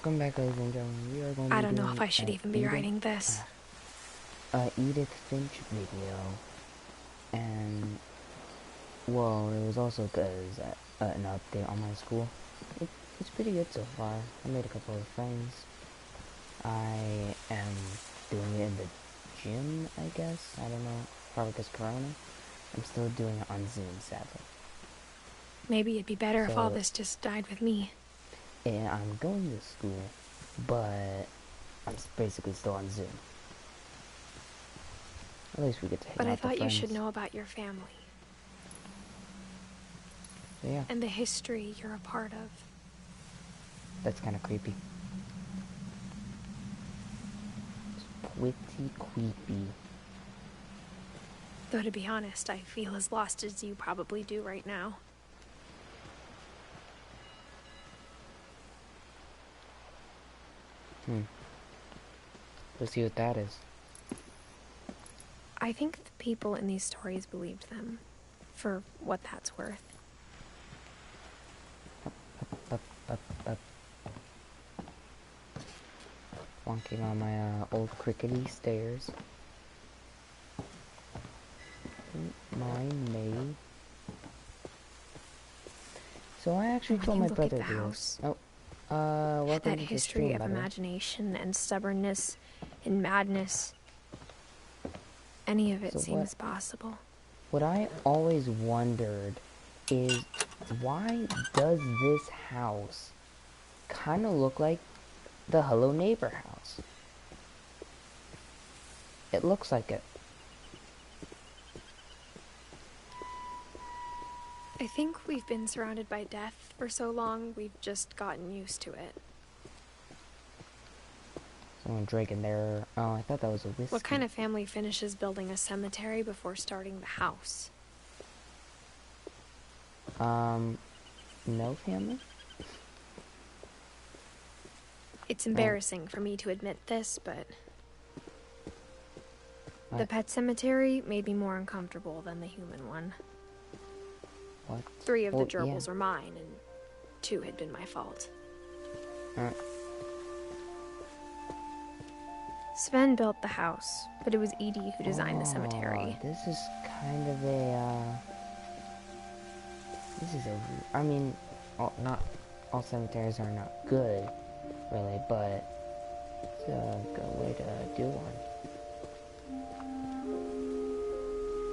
Welcome back, ladies and gentlemen. We are going to I be don't know doing if I should even be writing this. Edith Finch video, and well, it was also because an update on my school. It's pretty good so far. I made a couple of friends. I am doing it in the gym, I guess. I don't know, probably because Corona. I'm still doing it on Zoom, sadly. Maybe it'd be better if all this just died with me. And I'm going to school, but I'm basically still on Zoom. At least we get to hang out with friends. But I thought you should know about your family. Yeah. And the history you're a part of. That's kind of creepy. It's pretty creepy. Though to be honest, I feel as lost as you probably do right now. Let's see what that is. I think the people in these stories believed them, for what that's worth. Walking on my old crickety stairs. Mind me. So I actually told my brother the house. Oh, welcome that to the history stream, of imagination and stubbornness and madness. Any of it seems possible. What I always wondered is, why does this house kind of look like the Hello Neighbor house? It looks like it. I think we've been surrounded by death for so long, we've just gotten used to it. Someone drinking there. Oh, I thought that was a whiskey. What kind of family finishes building a cemetery before starting the house? No family? It's embarrassing for me to admit this, but the pet cemetery made me more uncomfortable than the human one. What? 3 of the gerbils were mine, and 2 had been my fault. Sven built the house, but it was Edie who designed the cemetery. This is kind of a, I mean, not all cemeteries are not good, really, but it's a good way to do one.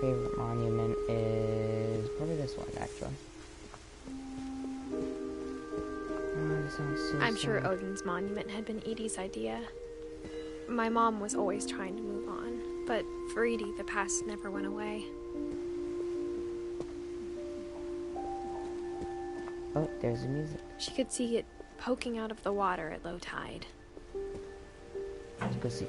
Favorite monument is probably this one, actually. Oh, this sounds so I'm sad. sure Odin's monument had been Edie's idea. My mom was always trying to move on, but for Edie, the past never went away. Oh, there's the music. She could see it poking out of the water at low tide. Let's go see.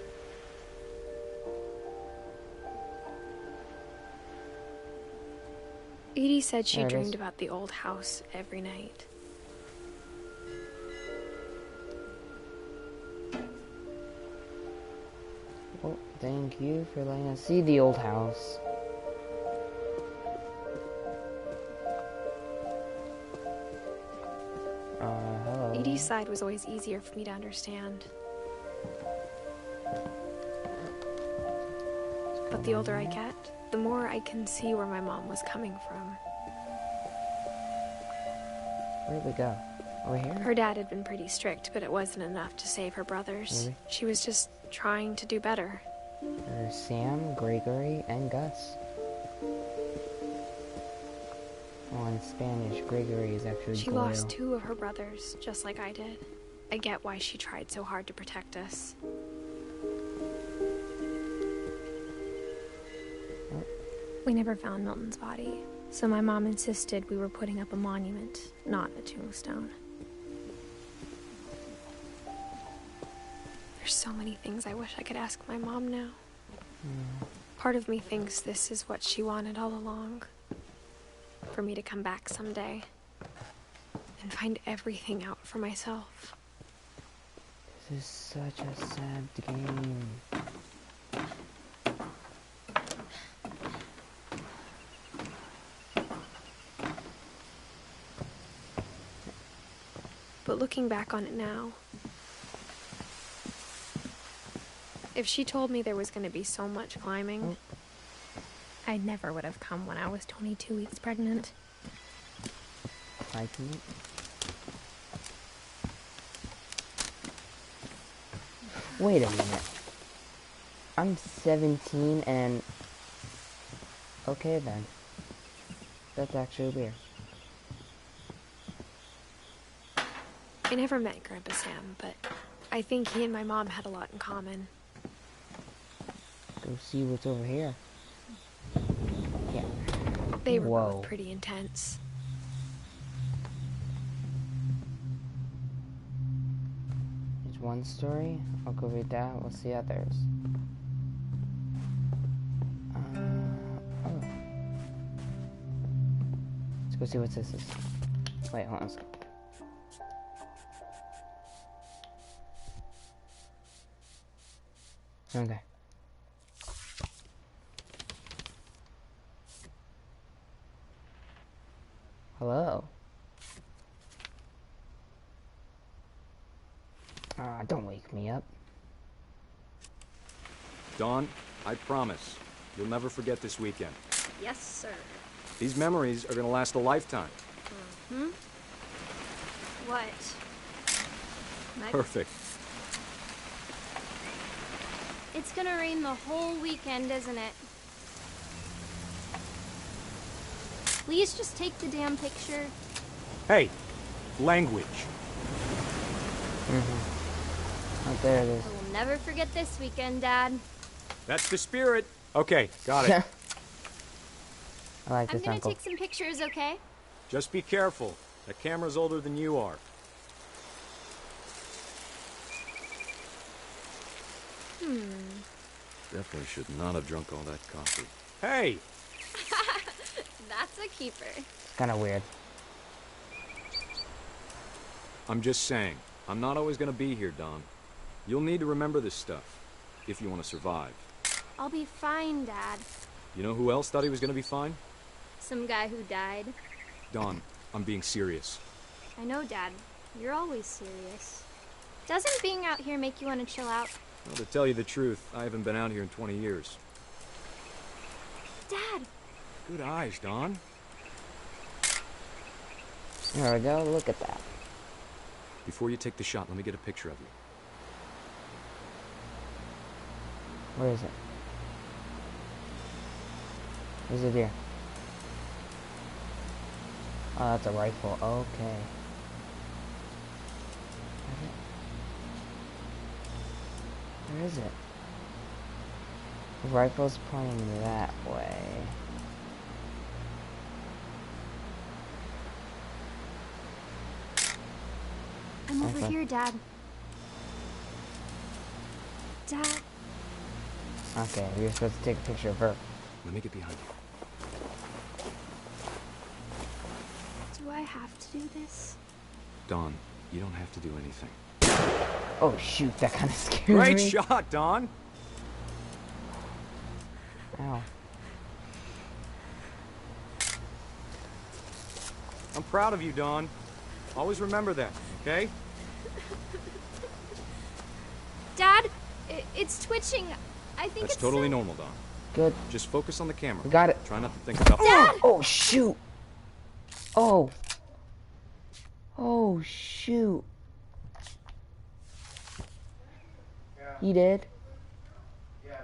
Edie said she dreamed about the old house every night. Well, thank you for letting us see the old house. Hello. Edie's side was always easier for me to understand. But the older I get, the more I can see where my mom was coming from. Where did we go? Over here? Her dad had been pretty strict, but it wasn't enough to save her brothers. Really? She was just trying to do better. There's Sam, Gregory, and Gus. Oh, in Spanish, Gregory is actually She Goyle. lost 2 of her brothers, just like I did. I get why she tried so hard to protect us. Oh. We never found Milton's body, so my mom insisted we were putting up a monument, not a tombstone. There's so many things I wish I could ask my mom now. Part of me thinks this is what she wanted all along. For me to come back someday and find everything out for myself. This is such a sad game. But looking back on it now, If she told me there was going to be so much climbing, I never would have come when I was 22 weeks pregnant. Hiking it? Wait a minute. I'm 17 and... Okay then. That's actually weird. I never met Grandpa Sam, but I think he and my mom had a lot in common. Go see what's over here. Yeah. They were Whoa. both pretty intense. There's one story. I'll go read that. We'll see others. Oh. Let's go see what this is. Wait, hold on a second. Okay. Hello. Don't wake me up. Dawn, I promise, you'll never forget this weekend. Yes, sir. These memories are gonna last a lifetime. What? Perfect. It's gonna rain the whole weekend, isn't it? Please just take the damn picture. Hey, language. Oh, there it is. I will never forget this weekend, Dad. That's the spirit. Okay, got it. I like I'm this gonna uncle. take some pictures, okay? Just be careful. That camera's older than you are. Definitely should not have drunk all that coffee. Hey! That's a keeper. It's kind of weird. I'm just saying, I'm not always gonna be here, Dawn. You'll need to remember this stuff, if you want to survive. I'll be fine, Dad. You know who else thought he was gonna be fine? Some guy who died. Dawn, I'm being serious. I know, Dad. You're always serious. Doesn't being out here make you want to chill out? Well, to tell you the truth, I haven't been out here in 20 years. Dad! Good eyes, Dawn. There we go. Look at that. Before you take the shot, let me get a picture of you. Where is it? Is it here? Oh, that's a rifle. Okay. Where is it? The rifle's pointing that way. I'm over Okay. here, Dad. Dad, Okay, you're supposed to take a picture of her. Let me get behind you. do I have to do this? Dawn, you don't have to do anything. Oh shoot, that kind of scared Great me. shot, Dawn! Ow. I'm proud of you, Dawn. Always remember that, okay? Dad, it's twitching. I think That's it's totally so... normal, Dawn. Good. Just focus on the camera. We got it. Try not to think about... Dad! Oh shoot. Oh. Oh shoot. You did? Yes.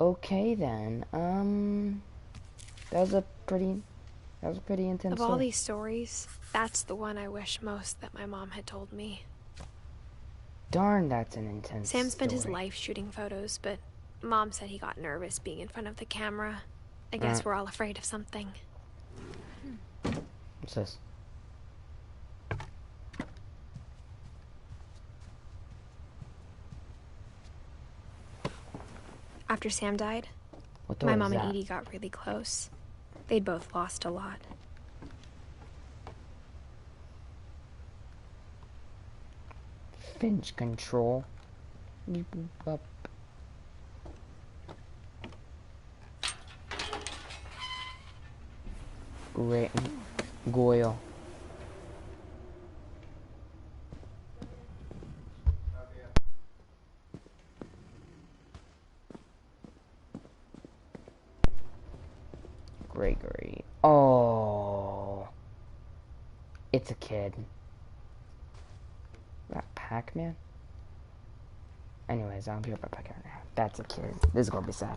Okay then. That was a pretty intense Of all story. these stories, that's the one I wish most that my mom had told me. Darn, that's an intense Sam spent his story. life shooting photos, but Mom said he got nervous being in front of the camera. I guess we're all afraid of something. What's this? After Sam died, What door my is mom and that? Edie got really close. They'd both lost a lot. Finch control. Beep, boop, bop. Great. Goyle. Gregory. Oh. It's a kid. That Pac-Man? Anyways, I'll be right back here now. That's a kid. This is gonna be sad.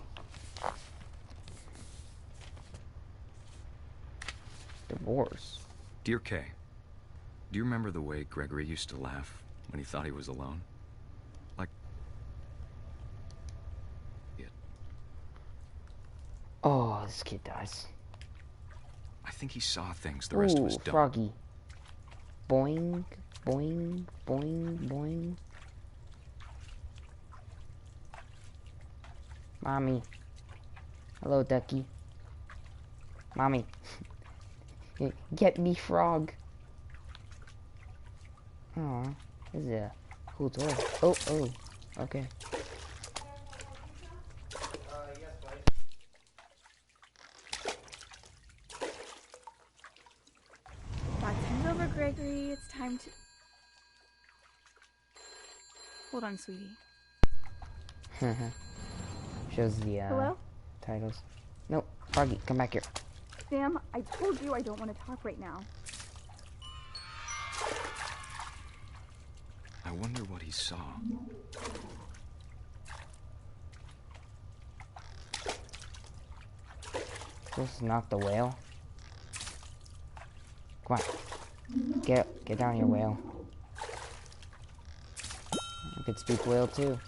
Divorce. Dear Kay, do you remember the way Gregory used to laugh when he thought he was alone? Like... Yeah. Oh, this kid dies. I think he saw things the rest of us don't. Froggy. Boing, boing, boing, boing. Mommy. Hello, ducky. Mommy. Get me, frog. Aw, this is a cool toy. Oh, oh, okay. Time's over, Gregory. It's time to... Hold on, sweetie. Shows the, Hello? titles. No, Froggy, come back here. Sam, I told you I don't want to talk right now. I wonder what he saw. This is not the whale. Come on. Get down here, whale. I could speak whale too.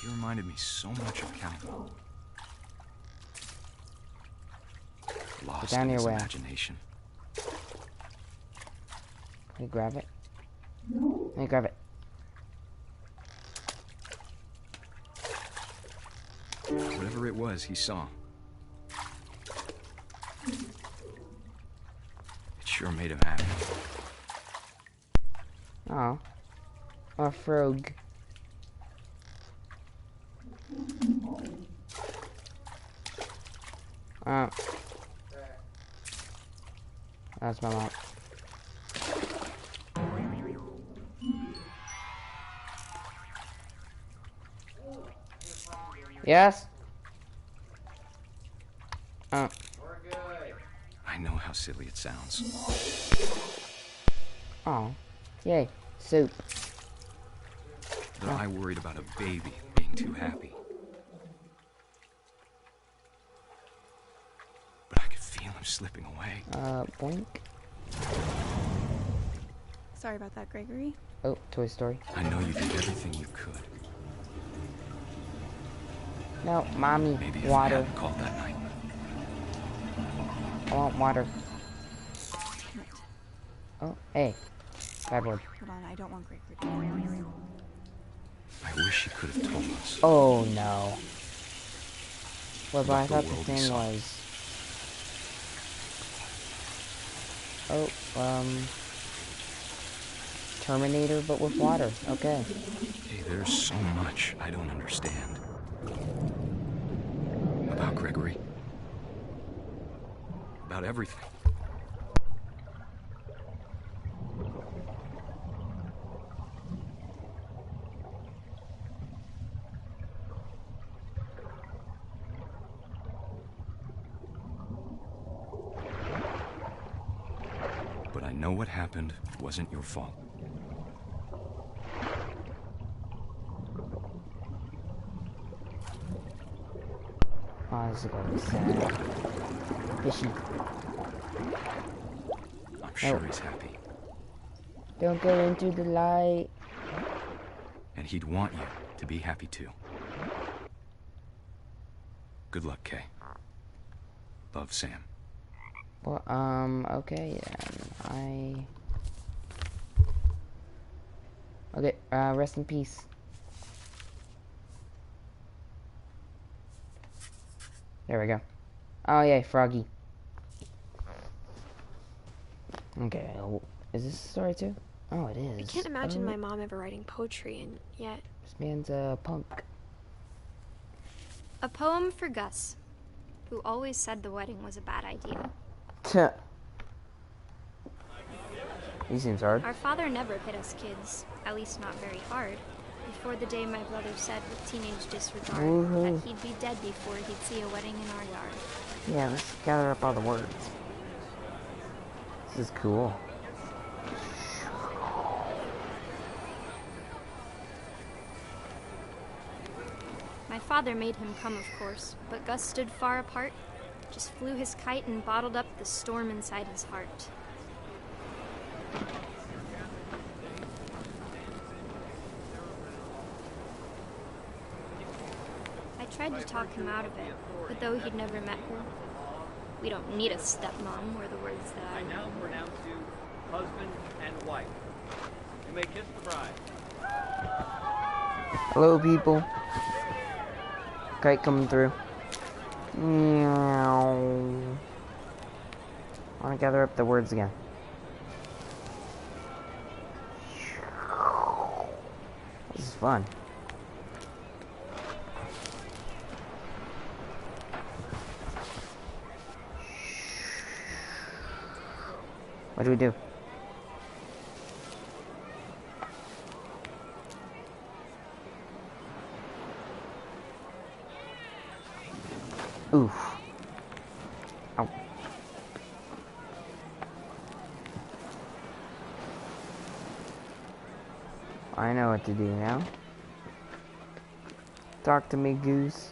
He reminded me so much of Calvin. Lost down in here, his whale. imagination. Let me grab it. Let me grab it. Whatever it was he saw. It sure made him happy. Oh. A frog. Oh. That's my mom. Yes? Oh. I know how silly it sounds. Oh. Yay. Soup. But I worried about a baby being too happy. But I could feel him slipping away. Boink. Sorry about that, Gregory. Oh, Toy Story. I know you did everything you could. No, mommy. Maybe if I Water. hadn't called that night. I want water. Oh, hey. Bad word. Hold on, I don't want Gregory to know. I wish he could have told us. Oh, no. Well, but I About the thought the world we thing saw. was... Oh, Terminator, but with water. Okay. Hey, there's so much I don't understand. About Gregory. About everything. But I know what happened wasn't your fault. Oh, this is gonna be sad. Fishy. I'm sure Oh. he's happy. Don't go into the light. And he'd want you to be happy too. Good luck, Kay. Love, Sam. Well, okay, then. Okay, rest in peace. There we go. Oh, yeah, Froggy. Okay, is this a story too? Oh, it is. I can't imagine Oh, my mom ever writing poetry, and yet... This man's a punk. A poem for Gus, who always said the wedding was a bad idea. Tuh. He seems hard. Our father never hit us kids, at least not very hard. He before the day my brother said with teenage disregard Woohoo. that he'd be dead before he'd see a wedding in our yard. Yeah, let's gather up all the words. This is cool. My father made him come, of course, but Gus stood far apart, just flew his kite and bottled up the storm inside his heart. I tried to talk him out of it, but though he'd never met her, we don't need a stepmom, were the words that I now pronounce you husband and wife. You may kiss the bride. Hello, people. Kite coming through. Meow. I want to gather up the words again. This is fun. What do we do? Oof. Ow. I know what to do now. Talk to me, goose.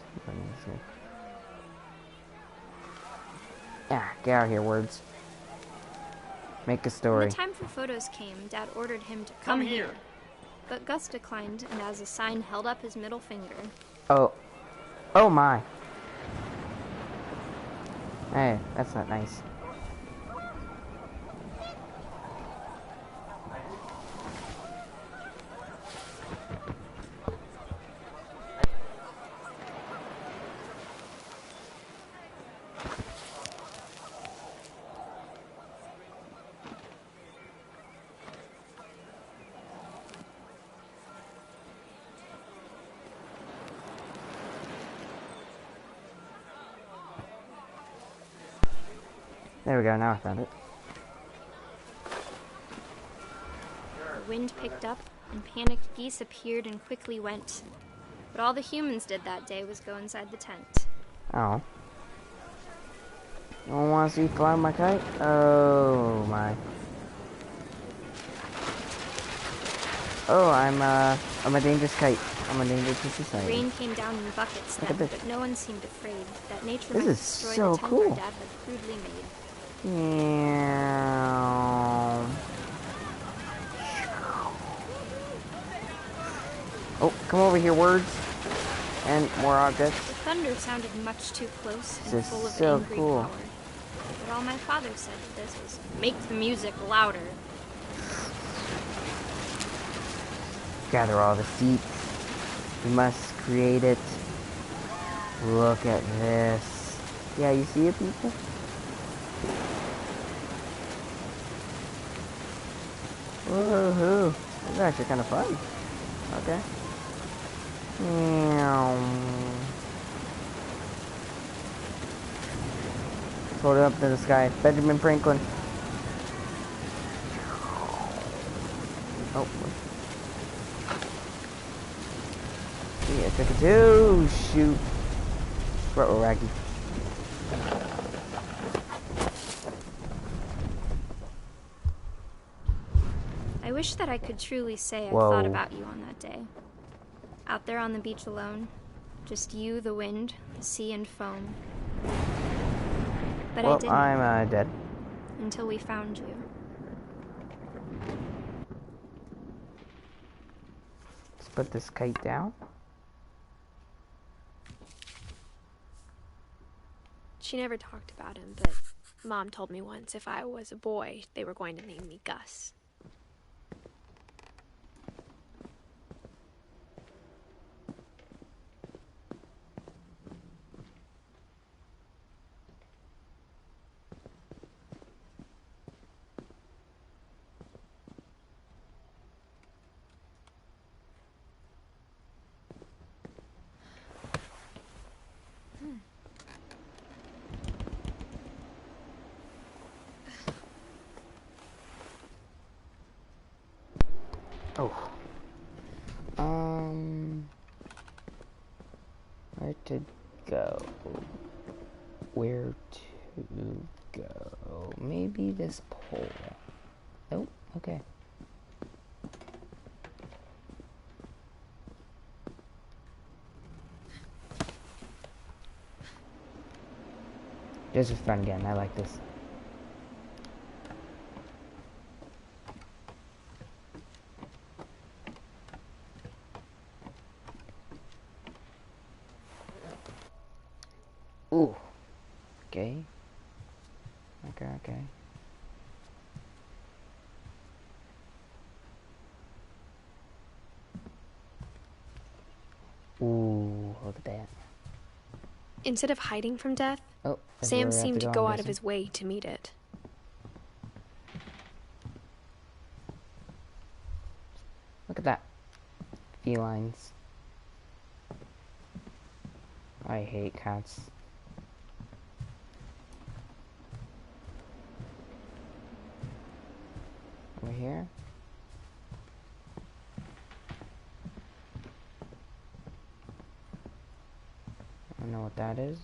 Yeah, get out of here, words. Make a When story. the time for photos came, Dad ordered him to come here. But Gus declined, and as a sign held up his middle finger. Oh. Oh my. Hey, that's not nice. There we go, now I found it. The wind picked up, and panicked geese appeared and quickly went. But all the humans did that day was go inside the tent. Oh. No one wants to fly my kite? Oh my. Oh, I'm a dangerous kite. I'm a danger to society. Rain came down in buckets Look at then, this. but no one seemed afraid that nature This might is destroy so the tent cool. our Dad had crudely made. Meow. Oh, come over here, words. And more objects. The thunder sounded much too close and This is full of so angry cool. power. But all my father said to this was, make the music louder. Gather all the seats. We must create it. Look at this. Yeah, you see it, people? Woohoo! This is actually kind of fun. Okay. Meow. Hold it up to the sky. Benjamin Franklin. Oh. Yeah, took it too. Shoot. Ruh-roh, Raggy. I wish that I could truly say I Whoa. thought about you on that day. Out there on the beach alone. Just you, the wind, the sea, and foam. But I Well, didn't I'm dead. until we found you. Let's put this kite down. She never talked about him, but Mom told me once if I was a boy, they were going to name me Gus. Oh. maybe this pole. Oh, okay. This is fun again. I like this. Ooh. Okay. Okay. Ooh, look at that. Instead of hiding from death, Oh, that's where Sam we have seemed to I'm go out of guessing. his way to meet it. Look at that. Felines. I hate cats. Over here. I don't know what that is.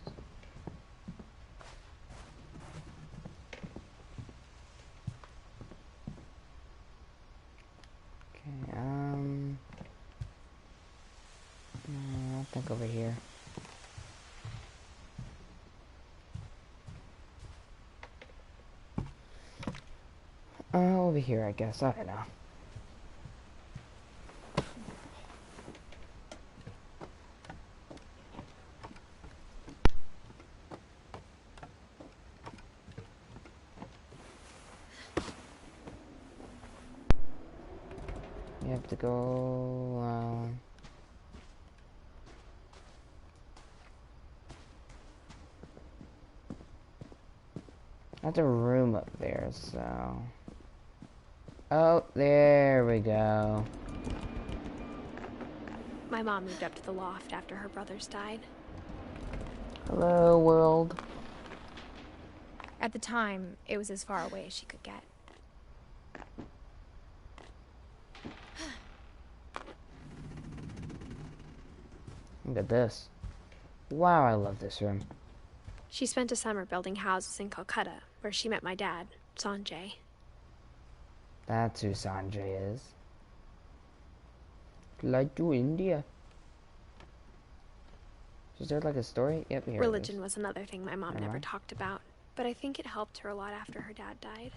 Okay, no, I think over here. Over here, I guess. I don't know. You have to go, that's a room up there, so... Oh, there we go. My mom moved up to the loft after her brothers died. Hello, world. At the time, it was as far away as she could get. Look at this. Wow, I love this room. She spent a summer building houses in Calcutta, where she met my dad, Sanjay. That's who Sanjay is. Like to India. Is there like a story? Yep, here Religion it is. was another thing my mom never talked about, but I think it helped her a lot after her dad died.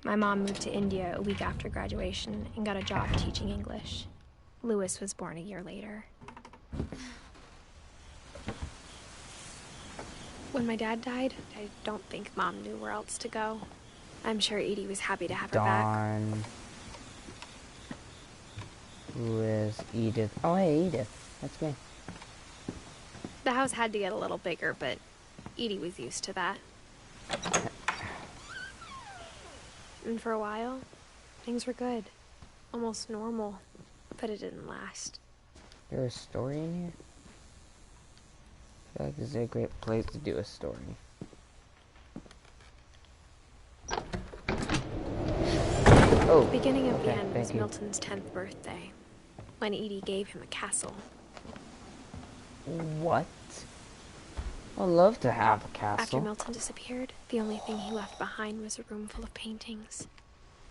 My mom moved to India a week after graduation and got a job teaching English. Louis was born a year later. When my dad died, I don't think Mom knew where else to go. I'm sure Edie was happy to have her back. Dawn. Louis, Edith. Oh, hey, Edith. That's me. The house had to get a little bigger, but Edie was used to that. And for a while, things were good. Almost normal. But it didn't last. There's a story in here? I feel like this is a great place to do a story. Oh, The beginning of the okay, end thank was you. Milton's 10th birthday, when Edie gave him a castle. What? I'd love to have a After castle. Milton disappeared, the only thing he left behind was a room full of paintings.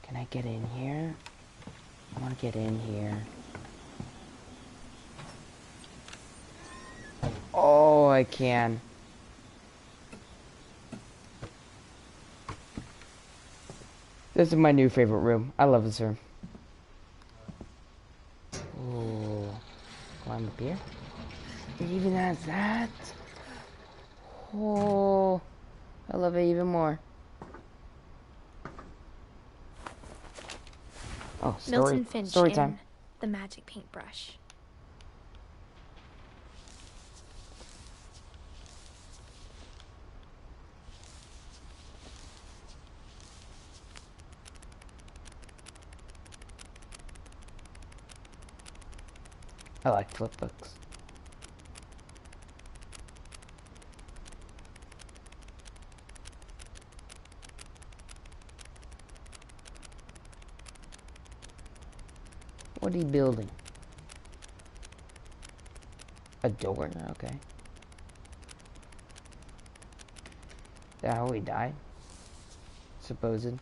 Can I get in here? I want to get in here. Oh, I can. This is my new favorite room. I love this room. Ooh. Climb up here. It even has that. Oh, I love it even more. Oh, Milton Finch story in time. The Magic Paintbrush. I like flip books. What are you building? A door? Okay. Is that how he died? Supposed.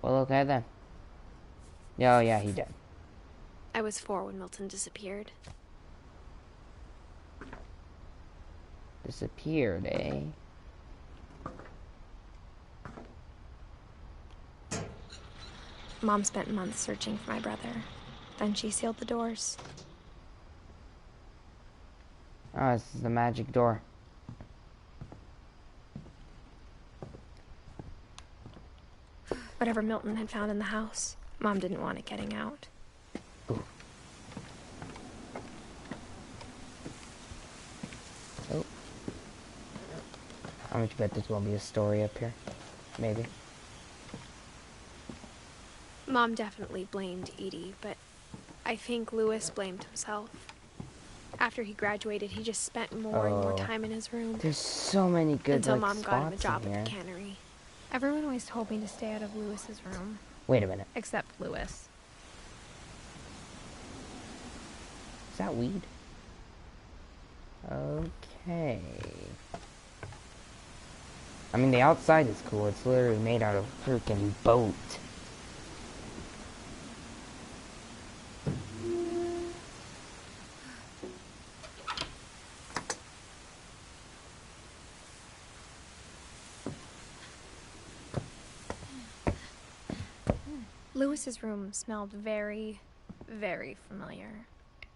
Well, okay then. Oh yeah, he did. I was 4 when Milton disappeared. Disappeared, eh? Mom spent months searching for my brother. Then she sealed the doors. Oh, this is the magic door. Whatever Milton had found in the house, Mom didn't want it getting out. Ooh. Oh. How much bet this won't be a story up here? Maybe. Mom definitely blamed Edie, but I think Lewis blamed himself. After he graduated, he just spent more and more time in his room. There's so many good until like, Mom got him a spots job in at here. the cannery. Everyone always told me to stay out of Lewis's room. Wait a minute. Except Lewis. Is that weed? Okay. I mean, the outside is cool. It's literally made out of a freaking boat. Lewis's room smelled very, very familiar.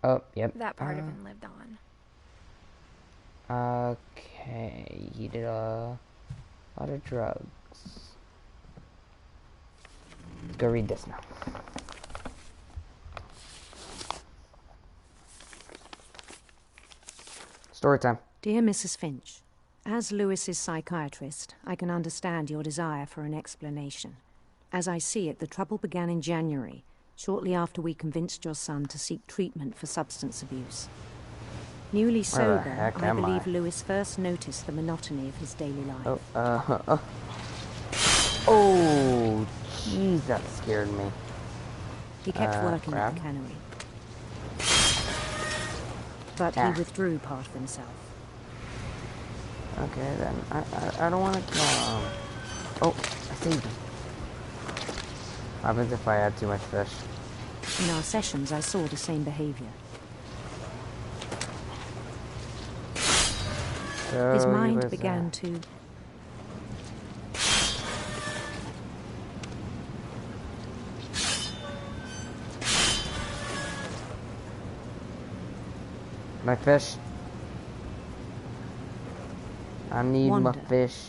Oh, yep. That part of him lived on. Okay, he did a lot of drugs. Let's go read this now. Story time. Dear Mrs. Finch, as Lewis's psychiatrist, I can understand your desire for an explanation. As I see it, the trouble began in January, shortly after we convinced your son to seek treatment for substance abuse. Newly sober, I believe Lewis first noticed the monotony of his daily life. Oh, jeez, that scared me. He kept working at the cannery. But he withdrew part of himself. Okay, then. I don't want to kill him. Oh, I saved him. What happens if I add too much fish? In our sessions, I saw the same behavior. So his mind began to... My fish. I need my fish.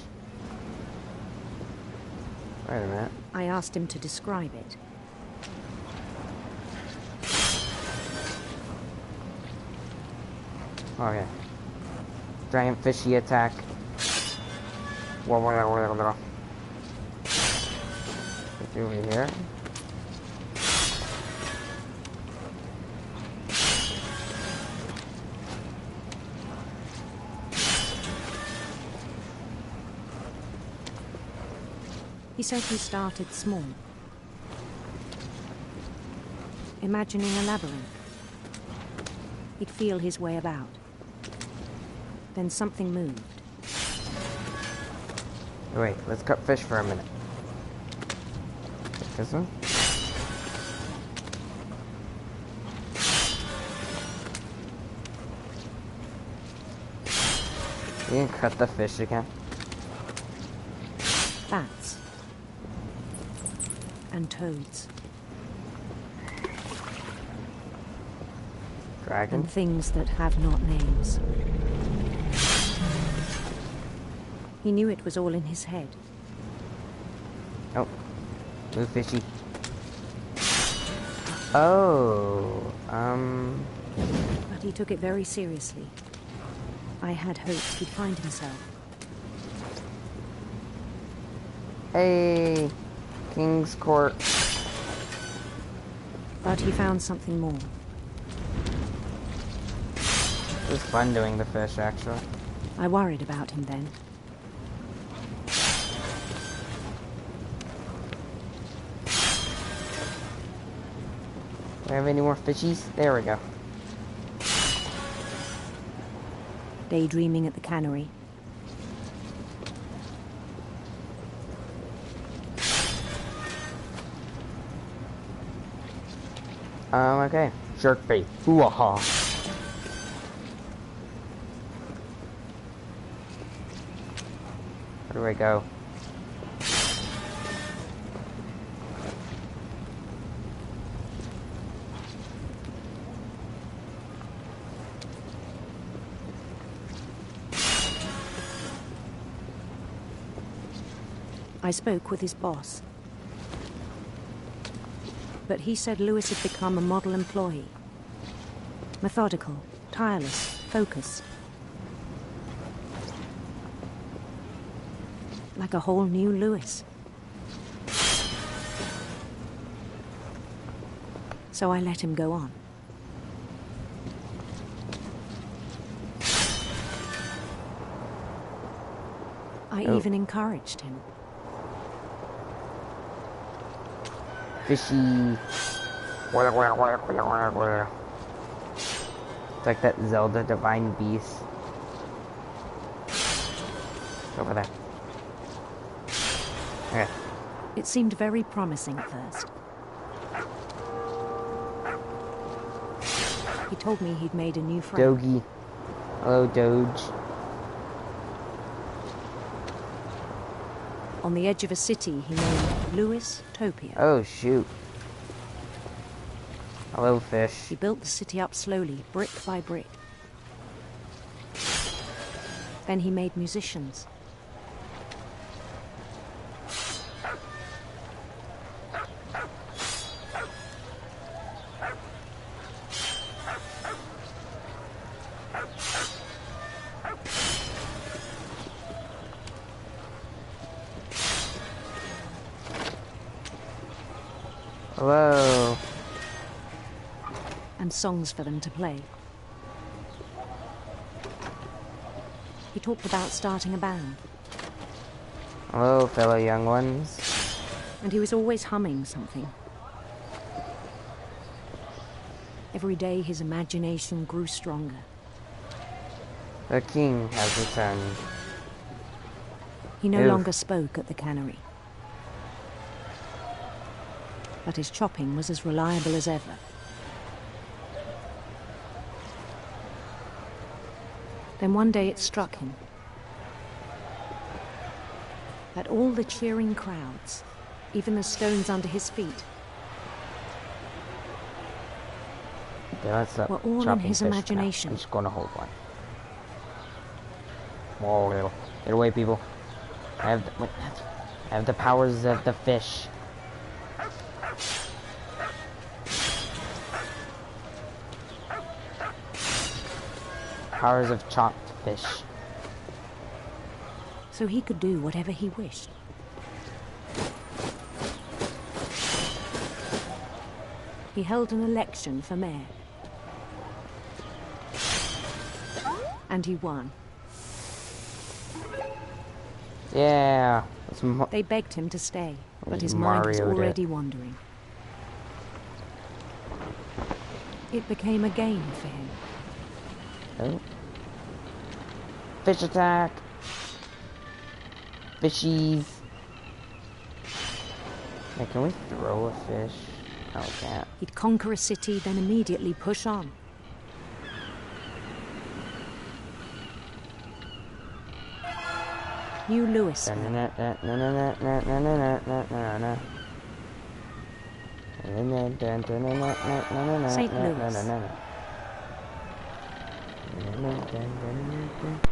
Wait a minute. I asked him to describe it. Okay. Giant fishy attack. It's over here. He said he started small, imagining a labyrinth. He'd feel his way about. Then something moved. Wait, let's cut fish for a minute. This one? You can cut the fish again. Bats. And toads. Dragon? And things that have not names. He knew it was all in his head. Oh. Move, fishy. Oh. But he took it very seriously. I had hoped he'd find himself. Hey. King's Court. But he found something more. It was fun doing the fish, actually. I worried about him then. Do we have any more fishies? There we go. Daydreaming at the cannery. Okay. Shark bait. Hoo-ah-ha. Where do I go? I spoke with his boss. But he said Lewis had become a model employee. Methodical, tireless, focused. Like a whole new Lewis. So I let him go on. I even encouraged him. Fishy. It's like that Zelda Divine Beast. Over there. Okay. It seemed very promising at first. He told me he'd made a new friend. Dogie. Hello, Doge. On the edge of a city he named Lewis Topia. Oh, shoot. Hello, fish. He built the city up slowly, brick by brick. Then he made musicians. Hello. And songs for them to play. He talked about starting a band. Hello, fellow young ones. And he was always humming something. Every day his imagination grew stronger. The king has returned. He no Oof. longer spoke at the cannery. But his chopping was as reliable as ever. Then one day it struck him that all the cheering crowds, even the stones under his feet, Okay, let's stop were all in chopping his fish for now. imagination. I'm just gonna hold one. Whoa, get away, people. I have the powers of the fish. Powers of chopped fish. So he could do whatever he wished. He held an election for mayor. And he won. Yeah. They begged him to stay, but his Mario mind was did. already wandering. It became a game for him. Oh. Fish attack. Fishies. Hey, can we throw a fish? No, we can't. He'd conquer a city, then immediately push on. New Lewis. St. Louis.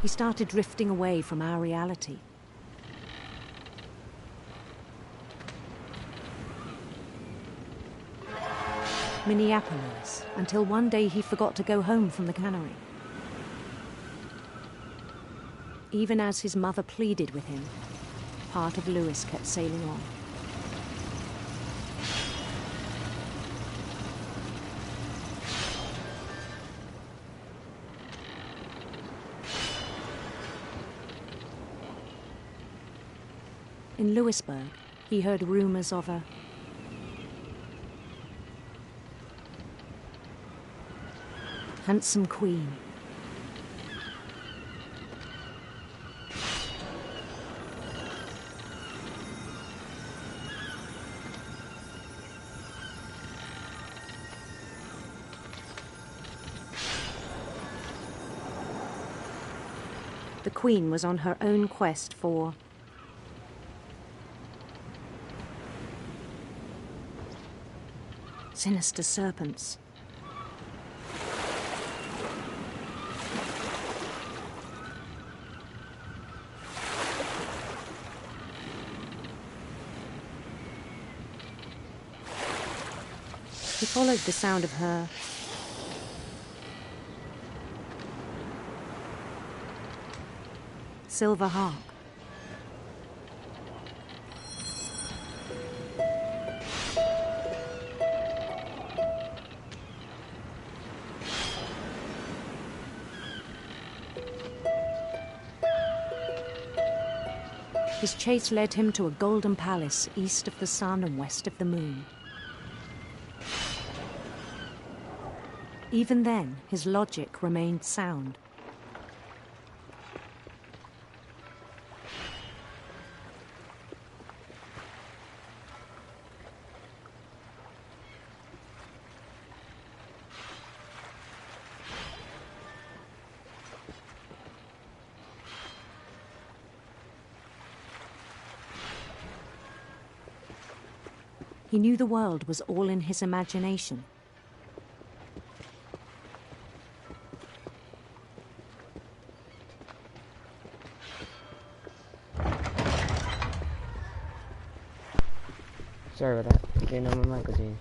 He started drifting away from our reality. Minneapolis, until one day he forgot to go home from the cannery. Even as his mother pleaded with him, part of Lewis kept sailing on. In Lewisburg, he heard rumors of a handsome queen. The Queen was on her own quest for sinister serpents. He followed the sound of her silver harp. His chase led him to a golden palace east of the sun and west of the moon. Even then, his logic remained sound. He knew the world was all in his imagination. Sorry about that. Didn't know my mic was in.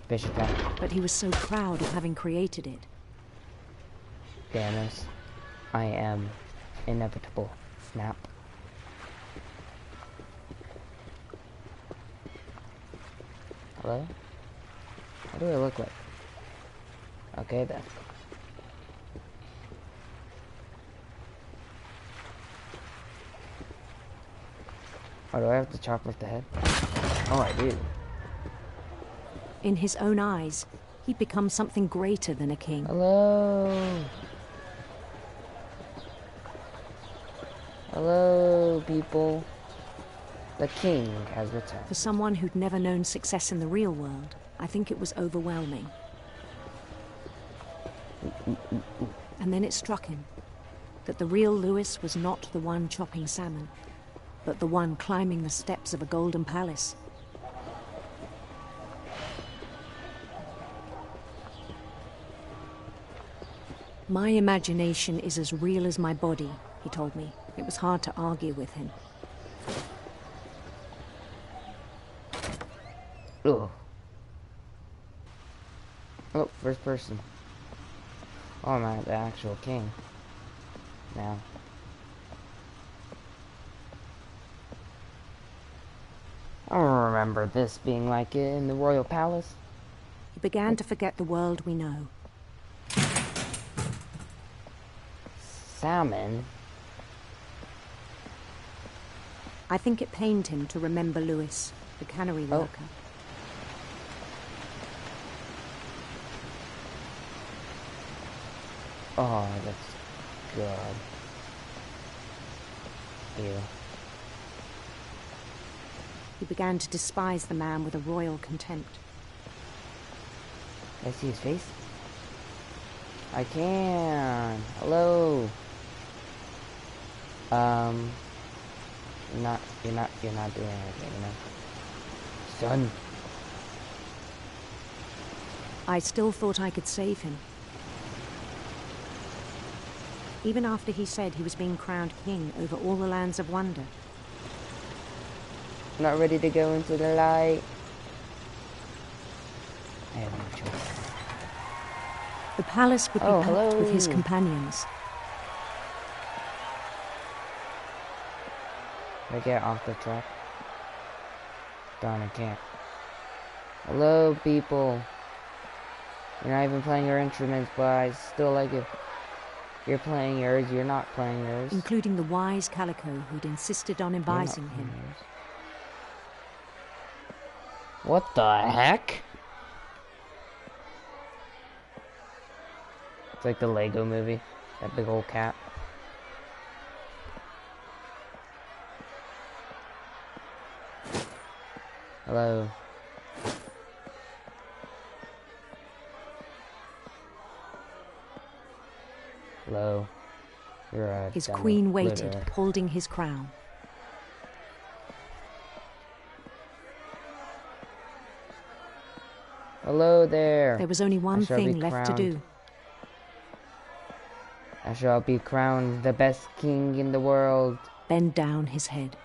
Bishop back. But he was so proud of having created it. Thanos. I am inevitable. Snap. Hello? What do I look like? Okay then. Oh, do I have to chop off the head? Oh, I do. In his own eyes, he'd become something greater than a king. Hello? Hello, people. The king has returned. For someone who'd never known success in the real world, I think it was overwhelming. And then it struck him that the real Lewis was not the one chopping salmon, but the one climbing the steps of a golden palace. My imagination is as real as my body, he told me. It was hard to argue with him. Ugh. Oh, first person. Oh, I'm at the actual king. Now. I don't remember this being like it in the royal palace. He began to forget the world we know. Salmon? I think it pained him to remember Lewis, the cannery worker. Oh, that's good. Ew. He began to despise the man with a royal contempt. Can I see his face? I can. Hello. You're not doing anything, you know? Son. I still thought I could save him. Even after he said he was being crowned king over all the lands of wonder. Not ready to go into the light. I have no choice. The palace would be packed with his companions. Can I get off the track? Darn, I can't. Hello, people. You're not even playing your instruments, but I still like it. You're playing yours, you're not playing yours. Including the wise Calico who'd insisted on advising him. What the heck? It's like the Lego movie. That big old cat. Hello. Hello. You're a His dummy. queen waited, Literally. holding his crown. Hello there. There was only one shall be thing left to crowned. do. I shall be crowned the best king in the world. Bend down his head.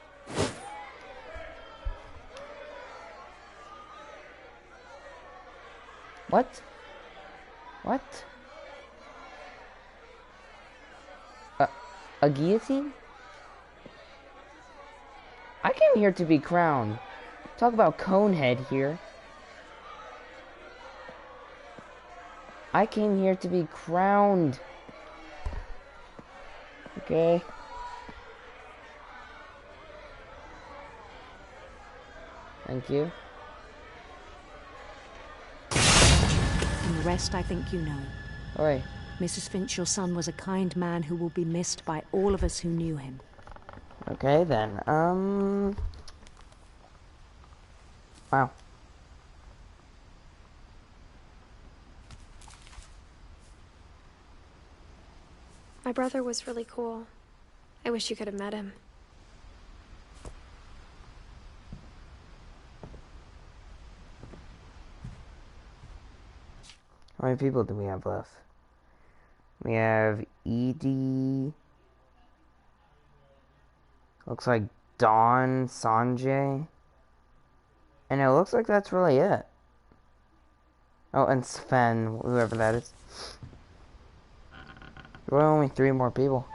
What? What? A guillotine? I came here to be crowned. Talk about Conehead here. I came here to be crowned. Okay. Thank you. And the rest I think you know. Oi. Mrs. Finch, your son was a kind man who will be missed by all of us who knew him. Okay then. Wow. My brother was really cool. I wish you could have met him. How many people do we have left? We have Edie. Looks like Dawn, Sanjay. And it looks like that's really it. Oh, and Sven, whoever that is. There are only 3 more people.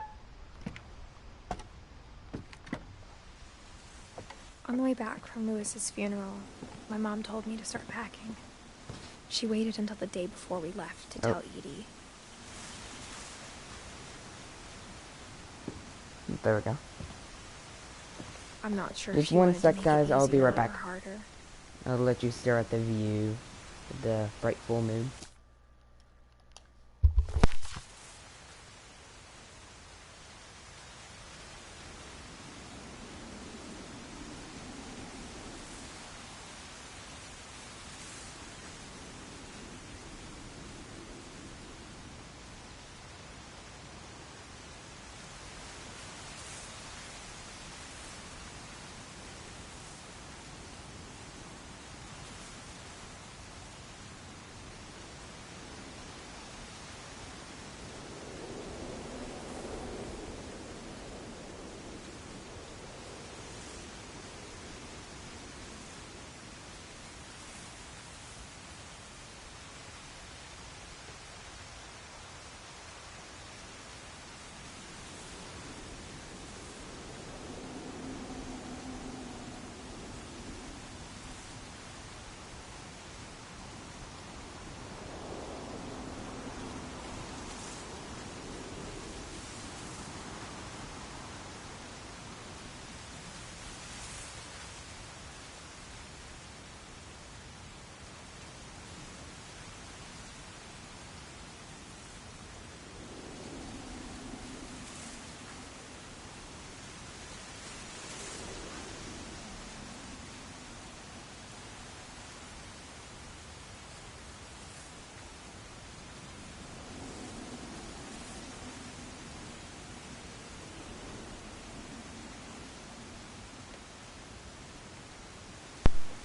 On the way back from Lewis's funeral, my mom told me to start packing. She waited until the day before we left to tell Edie. There we go. I'm not sure Just she one wanted to sec, make it guys, I'll be easier right back. or harder. I'll let you stare at the view of the bright full moon.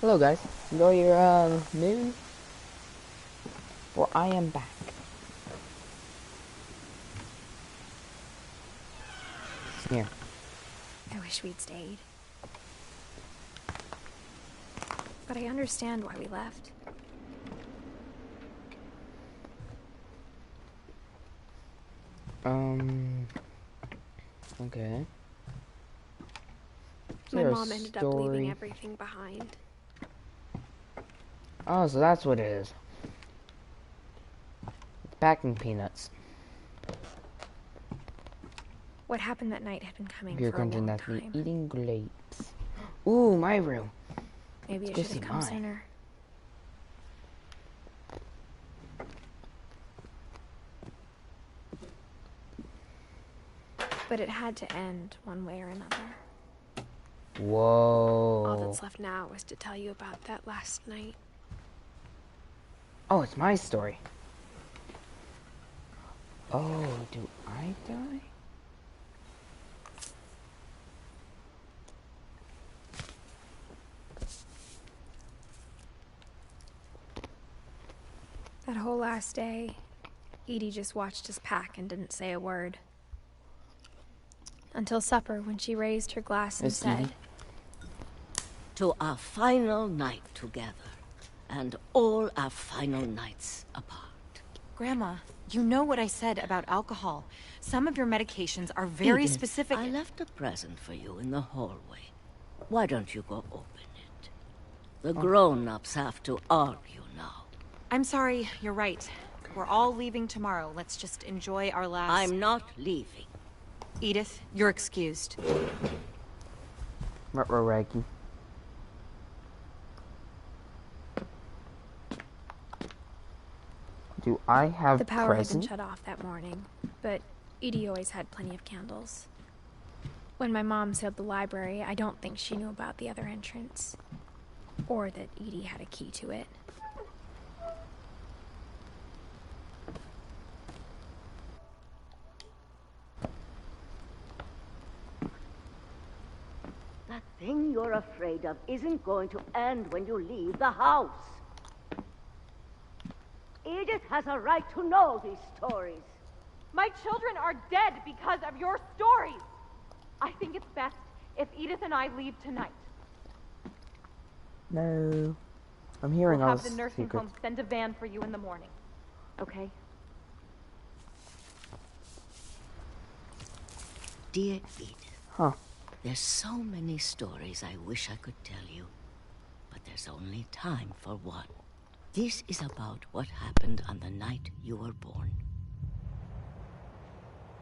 Hello guys, enjoy your moon, for I am back. Here. I wish we'd stayed. But I understand why we left. Okay. My Is there a mom ended up leaving story? everything behind. Oh, so that's what it is. It's packing peanuts. What happened that night had been coming You're for a long going to time. eating grapes. Ooh, my room. Maybe it Let's should go have see come mine. sooner. But it had to end one way or another. All Whoa. that's left now is to tell you about that last night. Oh, it's my story. Oh, do I die? That whole last day, Edie just watched us pack and didn't say a word. Until supper, when she raised her glass and Miss said, Edie? To our final night together, and all our final nights apart. Grandma, you know what I said about alcohol. Some of your medications are very Edith, specific. I left a present for you in the hallway. Why don't you go open it? The grown-ups have to argue now. I'm sorry, you're right. We're all leaving tomorrow. Let's just enjoy our last... I'm not leaving. Edith, you're excused. Raggy. Do I have the power present? had been shut off that morning, but Edie always had plenty of candles. When my mom sealed the library, I don't think she knew about the other entrance. Or that Edie had a key to it. That thing you're afraid of isn't going to end when you leave the house. Edith has a right to know these stories. My children are dead because of your stories. I think it's best if Edith and I leave tonight. No. I'm hearing We'll all have the this nursing secrets. home send a van for you in the morning. Okay? Dear Edith, Huh. there's so many stories I wish I could tell you, but there's only time for one. This is about what happened on the night you were born.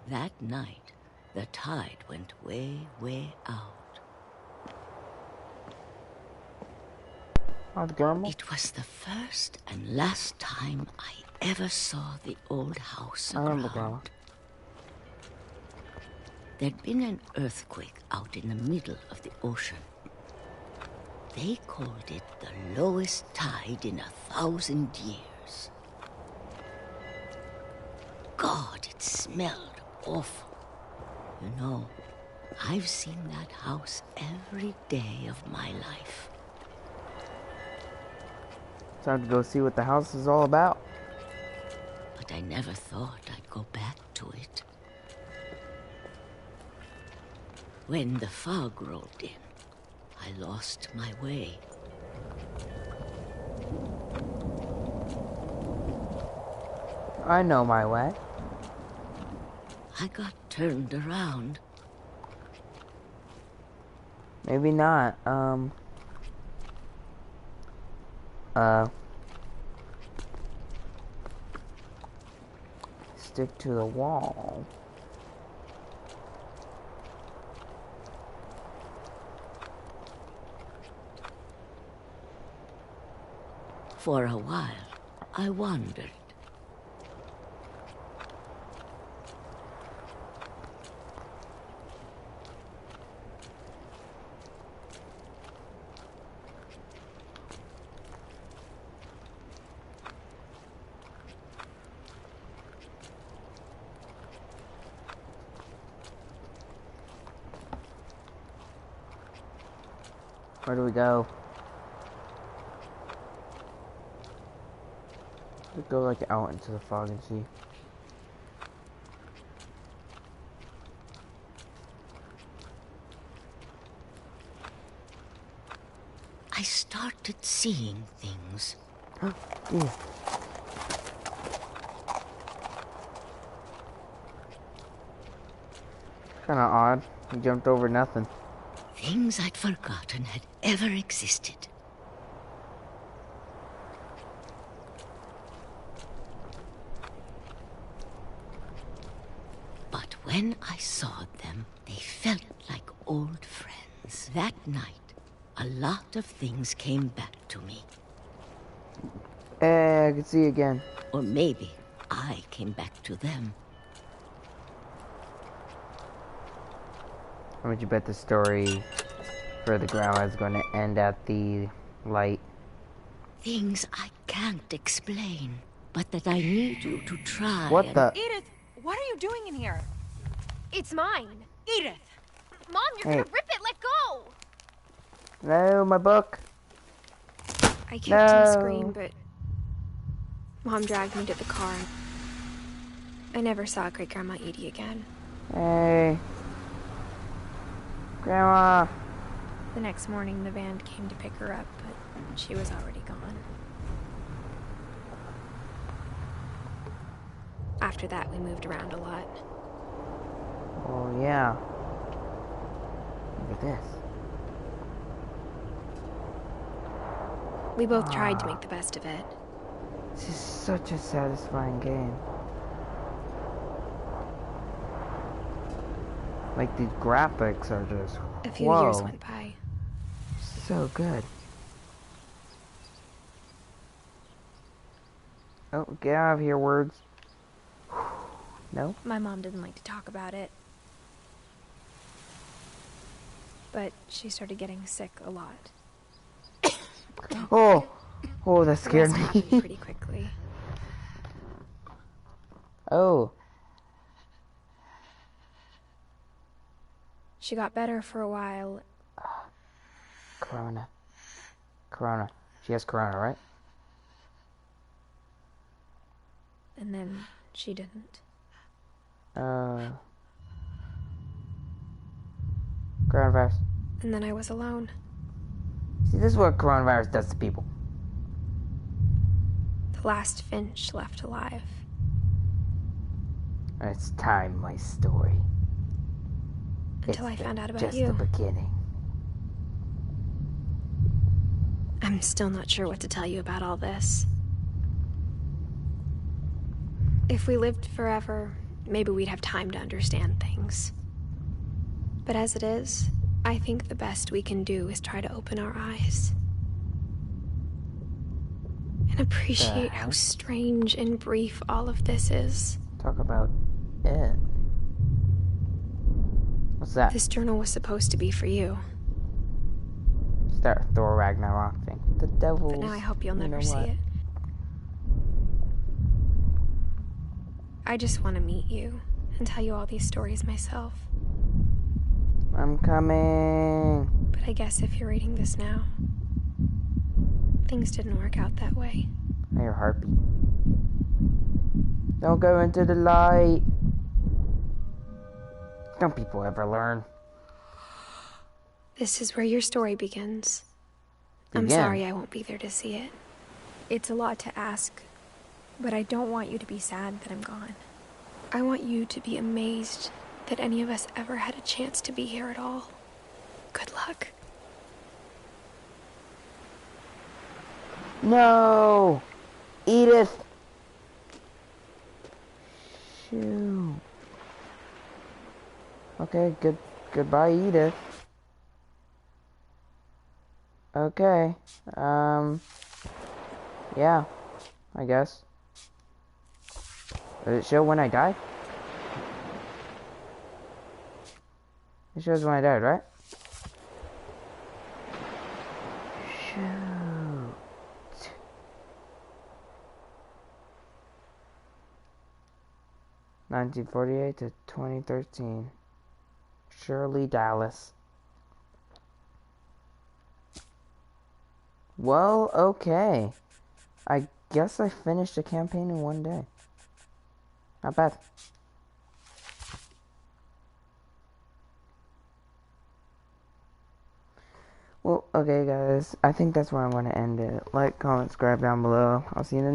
That night, the tide went way, way out. Oh, the grandma? It was the first and last time I ever saw the old house I remember grandma. aground. There'd been an earthquake out in the middle of the ocean. They called it the lowest tide in 1,000 years. God, it smelled awful. You know, I've seen that house every day of my life. Time to go see what the house is all about. But I never thought I'd go back to it. When the fog rolled in, I lost my way. I know my way. I got turned around. Maybe not. Stick to the wall. For a while, I wandered. Where do we go? Let's go like out into the fog and see. I started seeing things. Yeah. Kinda odd. He jumped over nothing. Things I'd forgotten had ever existed. But when I saw them, they felt like old friends. That night, a lot of things came back to me. I can see again. Or maybe I came back to them. How would you bet the story for the grandma is going to end at the light? Things I can't explain, but that I need you to try. What the? Edith, what are you doing in here? It's mine. Edith! Mom, you're gonna rip it. Let go. No, my book. I kicked No. and screamed, but Mom dragged me to the car. I never saw Great-Grandma Edie again. Hey. Grandma. The next morning, the van came to pick her up, but she was already gone. After that, we moved around a lot. Oh, yeah. Look at this. We both tried to make the best of it. This is such a satisfying game. Like, the graphics are just, A few years went by. so good. Oh, get out of here, words. No? My mom didn't like to talk about it. But she started getting sick a lot. Oh! Oh, that The scared rest me. happened pretty quickly. Oh. She got better for a while. Corona. Corona. She has corona, right? And then she didn't. Coronavirus. And then I was alone. See, this is what coronavirus does to people. The last Finch left alive. It's time, my story. Until I found out about just you. the beginning. I'm still not sure what to tell you about all this. If we lived forever, maybe we'd have time to understand things. But as it is, I think the best we can do is try to open our eyes. And appreciate how strange and brief all of this is. Talk about it. What's that? This journal was supposed to be for you. It's that Thor Ragnarok thing. The devils. But now I hope you'll you never know see what? it. I just want to meet you and tell you all these stories myself. I'm coming. But I guess if you're reading this now, things didn't work out that way. I hear a heartbeat. Don't go into the light. Don't people ever learn? This is where your story begins. I'm Begin? sorry I won't be there to see it. It's a lot to ask, but I don't want you to be sad that I'm gone. I want you to be amazed that any of us ever had a chance to be here at all. Good luck. No! Edith! Shoot. Okay, goodbye, Edith. Okay, yeah, I guess. Does it show when I died? It shows when I died, right? Shoot. 1948 to 2013. Shirley Dallas. Well, okay. I guess I finished the campaign in one day. Not bad. Well, okay guys, I think that's where I'm going to end it. Like, comment, subscribe down below. I'll see you in the next